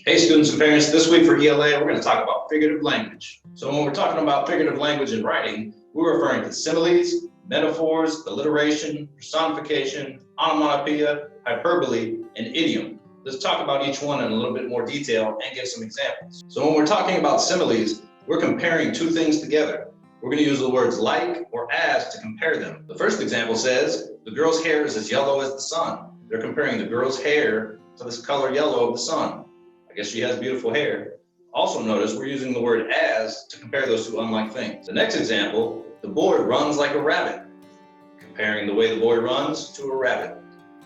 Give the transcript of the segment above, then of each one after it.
Hey students and parents, this week for ELA, we're going to talk about figurative language. So when we're talking about figurative language in writing, we're referring to similes, metaphors, alliteration, personification, onomatopoeia, hyperbole, and idiom. Let's talk about each one in a little bit more detail and give some examples. So when we're talking about similes, we're comparing two things together. We're going to use the words like or as to compare them. The first example says, the girl's hair is as yellow as the sun. They're comparing the girl's hair to this color yellow of the sun. I guess she has beautiful hair. Also notice we're using the word as to compare those two unlike things. The next example, the boy runs like a rabbit. Comparing the way the boy runs to a rabbit.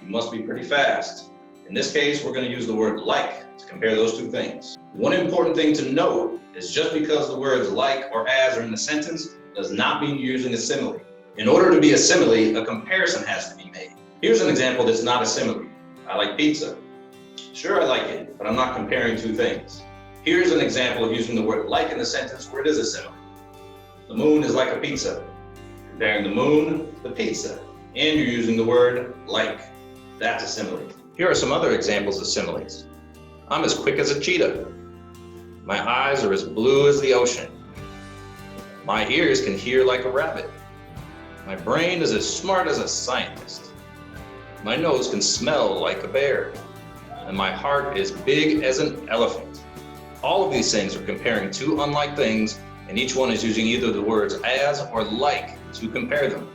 He must be pretty fast. In this case, we're going to use the word like to compare those two things. One important thing to note is just because the words like or as are in the sentence does not mean you're using a simile. In order to be a simile, a comparison has to be made. Here's an example that's not a simile. I like pizza. Sure, I like it, but I'm not comparing two things. Here's an example of using the word like in the sentence where it is a simile. The moon is like a pizza. Comparing the moon to the pizza, and you're using the word like. That's a simile. Here are some other examples of similes. I'm as quick as a cheetah. My eyes are as blue as the ocean. My ears can hear like a rabbit. My brain is as smart as a scientist. My nose can smell like a bear. And my heart is big as an elephant. All of these things are comparing two unlike things, and each one is using either the words as or like to compare them.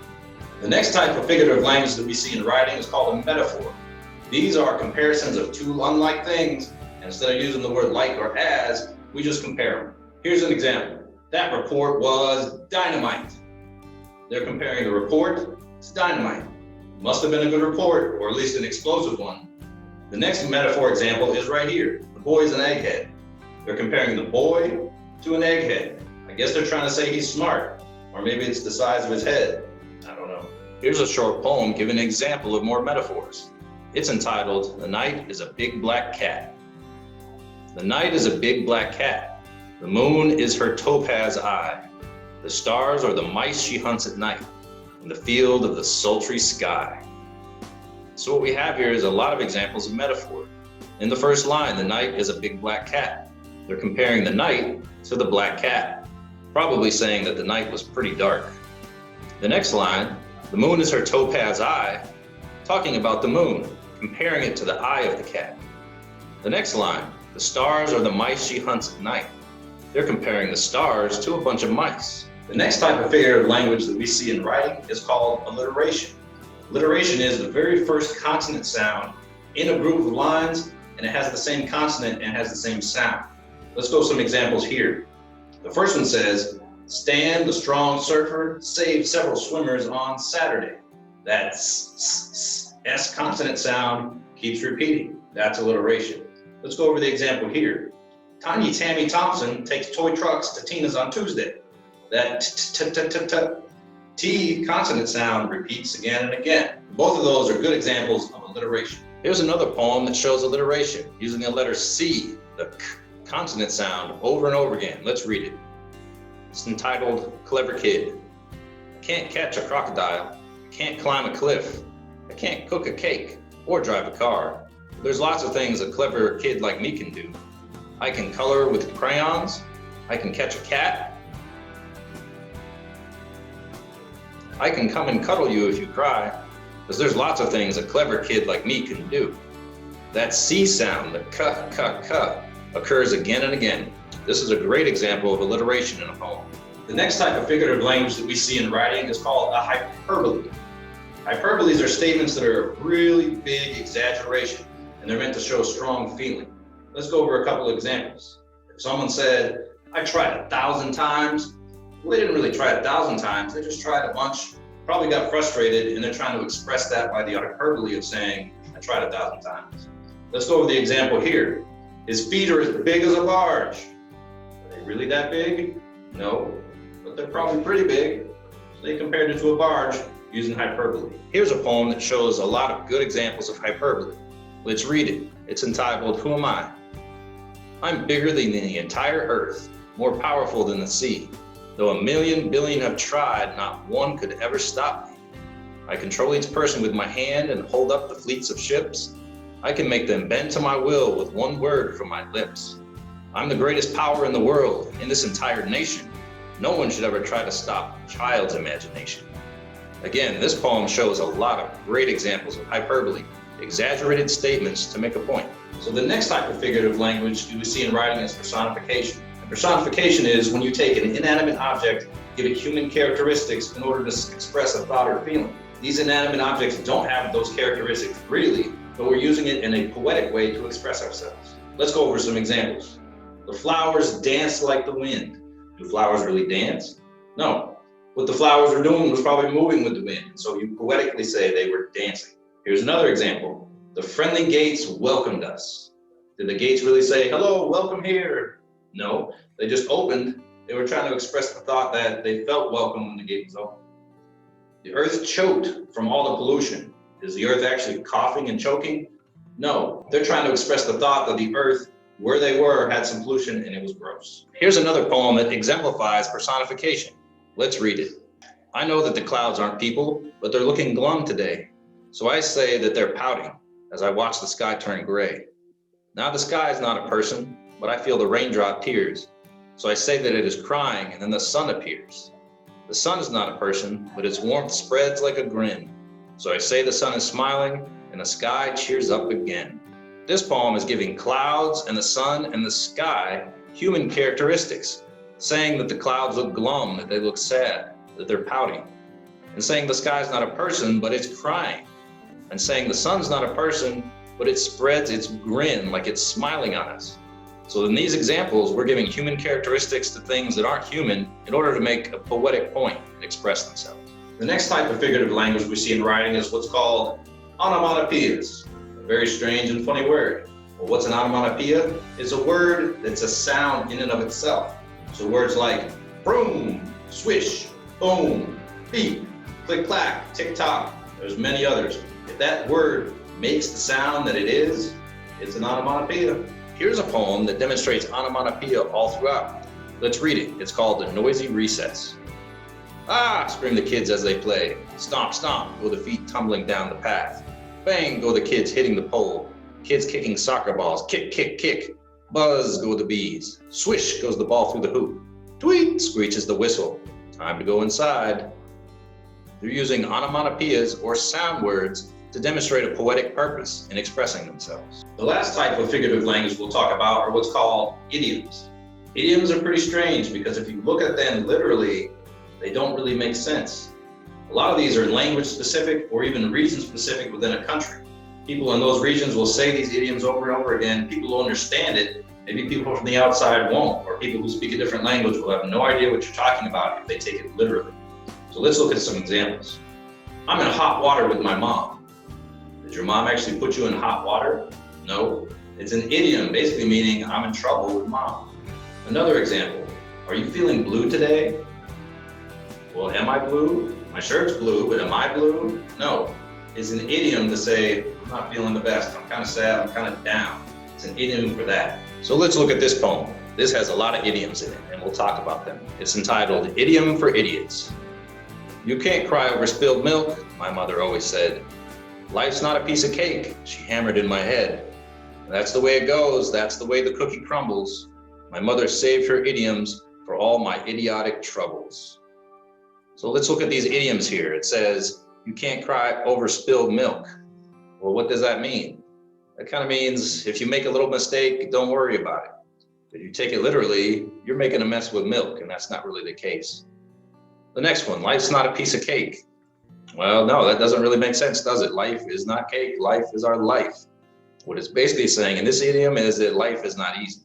The next type of figurative language that we see in writing is called a metaphor. These are comparisons of two unlike things, and instead of using the word like or as, we just compare them. Here's an example. That report was dynamite. They're comparing the report to dynamite. Must have been a good report, or at least an explosive one. The next metaphor example is right here. The boy's an egghead. They're comparing the boy to an egghead. I guess they're trying to say he's smart, or maybe it's the size of his head. I don't know. Here's a short poem giving an example of more metaphors. It's entitled, The Night is a Big Black Cat. The night is a big black cat. The moon is her topaz eye. The stars are the mice she hunts at night in the field of the sultry sky. So what we have here is a lot of examples of metaphor. In the first line, the night is a big black cat. They're comparing the night to the black cat, probably saying that the night was pretty dark. The next line, the moon is her topaz eye, talking about the moon, comparing it to the eye of the cat. The next line, the stars are the mice she hunts at night. They're comparing the stars to a bunch of mice. The next type of figurative language that we see in writing is called alliteration. Alliteration is the very first consonant sound in a group of lines, and it has the same consonant and has the same sound. Let's go some examples here. The first one says, Stan, the strong surfer, saved several swimmers on Saturday. That S consonant sound keeps repeating. That's alliteration. Let's go over the example here. Tiny Tammy Thompson takes toy trucks to Tina's on Tuesday. That T consonant sound repeats again and again. Both of those are good examples of alliteration. Here's another poem that shows alliteration using the letter C, the K consonant sound, over and over again. Let's read it. It's entitled, Clever Kid. I can't catch a crocodile. I can't climb a cliff. I can't cook a cake or drive a car. There's lots of things a clever kid like me can do. I can color with crayons. I can catch a cat. I can come and cuddle you if you cry, because there's lots of things a clever kid like me can do. That C sound, the k, occurs again and again. This is a great example of alliteration in a poem. The next type of figurative language that we see in writing is called a hyperbole. Hyperboles are statements that are a really big exaggeration, and they're meant to show strong feeling. Let's go over a couple of examples. If someone said, I tried 1,000 times, well, they didn't really try 1,000 times, they just tried a bunch, probably got frustrated, and they're trying to express that by the hyperbole of saying, I tried 1,000 times. Let's go over the example here. His feet are as big as a barge. Are they really that big? No, but they're probably pretty big. So they compared it to a barge using hyperbole. Here's a poem that shows a lot of good examples of hyperbole. Let's read it. It's entitled, Who Am I? I'm bigger than the entire earth, more powerful than the sea. Though 1,000,000 billion have tried, not one could ever stop me. I control each person with my hand and hold up the fleets of ships. I can make them bend to my will with one word from my lips. I'm the greatest power in the world, in this entire nation. No one should ever try to stop a child's imagination. Again, this poem shows a lot of great examples of hyperbole, exaggerated statements to make a point. So the next type of figurative language we see in writing is personification. And personification is when you take an inanimate object, give it human characteristics in order to express a thought or feeling. These inanimate objects don't have those characteristics really, but we're using it in a poetic way to express ourselves. Let's go over some examples. The flowers dance like the wind. Do flowers really dance? No. What the flowers were doing was probably moving with the wind, so you poetically say they were dancing. Here's another example. The friendly gates welcomed us. Did the gates really say, hello, welcome here? No, they just opened. They were trying to express the thought that they felt welcome when the gate was open. The earth choked from all the pollution. Is the earth actually coughing and choking? No, they're trying to express the thought that the earth, where they were, had some pollution and it was gross. Here's another poem that exemplifies personification. Let's read it. I know that the clouds aren't people, but they're looking glum today. So I say that they're pouting as I watch the sky turn gray. Now the sky is not a person, but I feel the raindrop tears. So I say that it is crying, and then the sun appears. The sun is not a person, but its warmth spreads like a grin. So I say the sun is smiling, and the sky cheers up again. This poem is giving clouds and the sun and the sky human characteristics, saying that the clouds look glum, that they look sad, that they're pouting, and saying the sky is not a person, but it's crying, and saying the sun's not a person, but it spreads its grin like it's smiling on us. So in these examples, we're giving human characteristics to things that aren't human in order to make a poetic point and express themselves. The next type of figurative language we see in writing is what's called onomatopoeias. A very strange and funny word. Well, what's an onomatopoeia? It's a word that's a sound in and of itself. So words like broom, swish, boom, beep, click clack, tick tock. There's many others. If that word makes the sound that it is, it's an onomatopoeia. Here's a poem that demonstrates onomatopoeia all throughout. Let's read it. It's called The Noisy Recess. Ah, scream the kids as they play. Stomp, stomp, go the feet tumbling down the path. Bang, go the kids hitting the pole. Kids kicking soccer balls. Kick, kick, kick. Buzz go the bees. Swish goes the ball through the hoop. Tweet screeches the whistle. Time to go inside. They're using onomatopoeias or sound words to demonstrate a poetic purpose in expressing themselves. The last type of figurative language we'll talk about are what's called idioms. Idioms are pretty strange because if you look at them literally, they don't really make sense. A lot of these are language specific or even region specific within a country. People in those regions will say these idioms over and over again. People who understand it, maybe people from the outside won't, or people who speak a different language will have no idea what you're talking about if they take it literally. So let's look at some examples. I'm in hot water with my mom. Did your mom actually put you in hot water? No. It's an idiom basically meaning I'm in trouble with mom. Another example, are you feeling blue today? Well, am I blue? My shirt's blue, but am I blue? No. It's an idiom to say, I'm not feeling the best. I'm kind of sad, I'm kind of down. It's an idiom for that. So let's look at this poem. This has a lot of idioms in it, and we'll talk about them. It's entitled Idiom for Idiots. You can't cry over spilled milk, my mother always said. Life's not a piece of cake, she hammered in my head. That's the way it goes, that's the way the cookie crumbles. My mother saved her idioms for all my idiotic troubles. So let's look at these idioms here. It says, you can't cry over spilled milk. Well, what does that mean? That kind of means if you make a little mistake, don't worry about it. If you take it literally, you're making a mess with milk, and that's not really the case. The next one, life's not a piece of cake. Well, no, that doesn't really make sense, does it? Life is not cake, life is our life. What it's basically saying in this idiom is that life is not easy.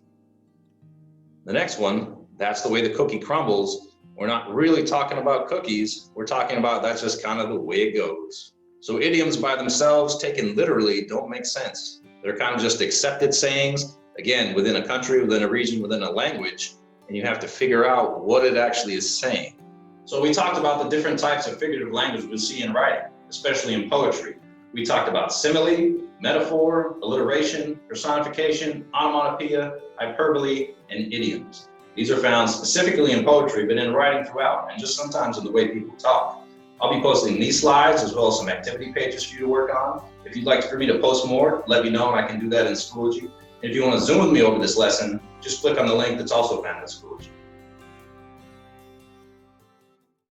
The next one, that's the way the cookie crumbles. We're not really talking about cookies. We're talking about that's just kind of the way it goes. So idioms by themselves, taken literally, don't make sense. They're kind of just accepted sayings, again, within a country, within a region, within a language, and you have to figure out what it actually is saying. So we talked about the different types of figurative language we see in writing, especially in poetry. We talked about simile, metaphor, alliteration, personification, onomatopoeia, hyperbole, and idioms. These are found specifically in poetry, but in writing throughout, and just sometimes in the way people talk. I'll be posting these slides as well as some activity pages for you to work on. If you'd like for me to post more, let me know and I can do that in Schoology. And if you want to Zoom with me over this lesson, just click on the link that's also found in Schoology.